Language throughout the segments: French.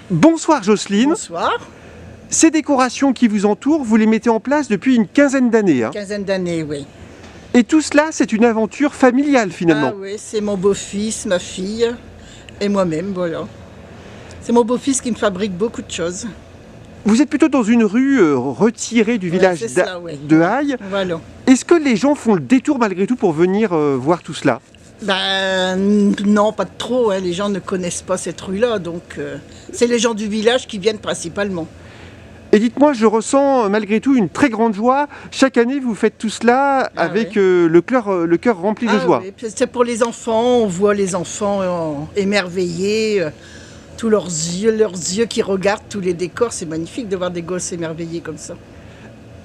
Bonsoir Jocelyne. Bonsoir. Ces décorations qui vous entourent, vous les mettez en place depuis une quinzaine d'années. Une quinzaine d'années, oui. Et tout cela, c'est une aventure familiale finalement. Ah oui, c'est mon beau-fils, ma fille et moi-même, voilà. C'est mon beau-fils qui me fabrique beaucoup de choses. Vous êtes plutôt dans une rue retirée du village de Haye. Voilà. Est-ce que les gens font le détour malgré tout pour venir voir tout cela? Ben non, pas trop, hein. Les gens ne connaissent pas cette rue-là, donc c'est les gens du village qui viennent principalement. Et dites-moi, je ressens malgré tout une très grande joie. Chaque année, vous faites tout cela avec le cœur rempli de joie. Oui. C'est pour les enfants, on voit les enfants émerveillés, tous leurs yeux qui regardent tous les décors. C'est magnifique de voir des gosses émerveillés comme ça.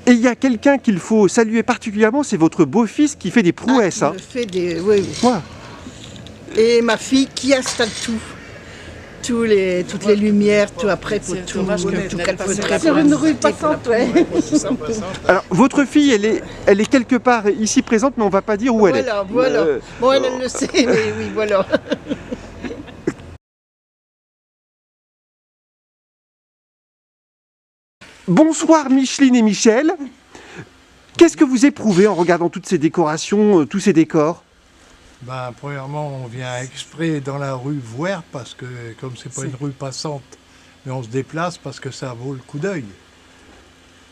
Et il y a quelqu'un qu'il faut saluer particulièrement, c'est votre beau-fils qui fait des prouesses. Qui fait des... Oui, oui. Voilà. Et ma fille qui installe tout. Toutes les lumières, tout après, pour tout calfeutrer. Sur une rue passante, oui. Alors, votre fille, elle est quelque part ici présente, mais on ne va pas dire où elle est. Voilà. Bon, elle le sait, mais oui, voilà. Bonsoir Micheline et Michel. Qu'est-ce que vous éprouvez en regardant toutes ces décorations, tous ces décors? Ben, premièrement, on vient exprès dans la rue voir parce que, comme c'est pas une rue passante, mais on se déplace parce que ça vaut le coup d'œil.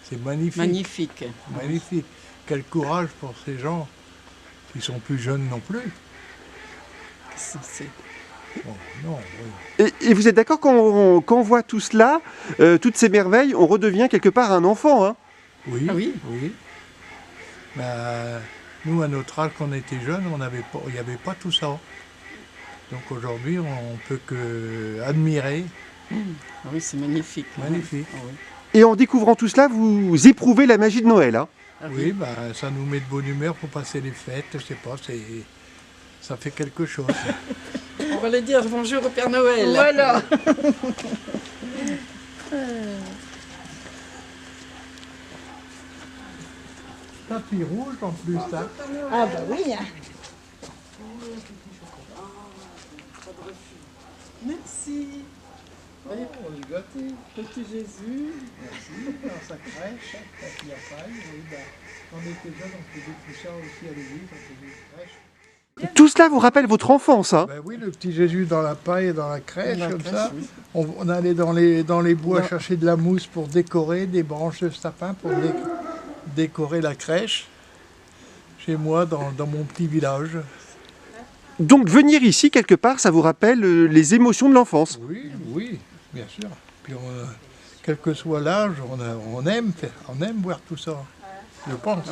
C'est magnifique. Magnifique. Magnifique. Quel courage pour ces gens qui sont plus jeunes non plus. Bon, non, oui. Et vous êtes d'accord quand on voit tout cela, toutes ces merveilles, on redevient quelque part un enfant, hein? Oui, Ah oui. oui. Ben, nous, à notre âge, quand on était jeunes, il n'y avait pas tout ça. Donc aujourd'hui, on peut que admirer. Ah oui, c'est magnifique. Magnifique. Ah oui. Et en découvrant tout cela, vous éprouvez la magie de Noël, hein? Ah Oui, ben, ça nous met de bonne humeur pour passer les fêtes. Je sais pas, ça fait quelque chose. On va lui dire bonjour au Père Noël. Voilà. Tapis rouge en plus, là. Ah bah oui, hein. Merci. On est gâtés. Petit Jésus. Merci. Dans sa crèche, quand il y a paille, quand on était jeunes, on faisait tout ça aussi à l'église, on faisait une crèche. Tout cela vous rappelle votre enfance, hein? Ben oui, le petit Jésus dans la paille et dans la crèche, Dans la comme crèche, ça. oui. On allait dans les bois chercher de la mousse pour décorer, des branches de sapin pour décorer la crèche. Chez moi, dans mon petit village. Donc venir ici, quelque part, ça vous rappelle les émotions de l'enfance? Oui, oui, bien sûr. Puis quel que soit l'âge, on aime voir tout ça, je pense.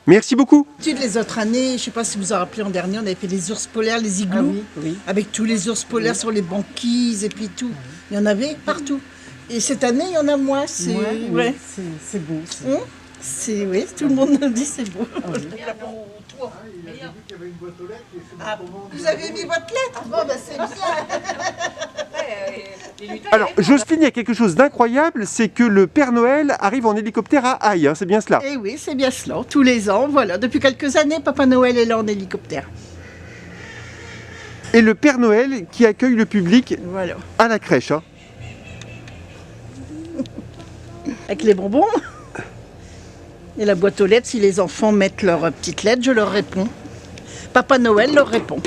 Merci beaucoup. Les autres années, je ne sais pas si vous vous en rappelez, en dernier, on avait fait les ours polaires, les igloos, Ah oui, oui. avec tous les ours polaires sur les banquises et puis tout. Il y en avait partout. Et cette année, il y en a moins. C'est ouais. C'est beau. Oui, tout le monde nous dit c'est beau. Vous avez mis votre lettre? Bon, ben c'est bien. Alors, Jocelyne, il y a quelque chose d'incroyable, c'est que le Père Noël arrive en hélicoptère à Haye, hein, c'est bien cela? Eh oui, c'est bien cela. Tous les ans, voilà. Depuis quelques années, Papa Noël est là en hélicoptère. Et le Père Noël qui accueille le public Voilà. à la crèche, hein. Avec les bonbons. Et la boîte aux lettres, si les enfants mettent leurs petites lettres, je leur réponds. Papa Noël leur répond.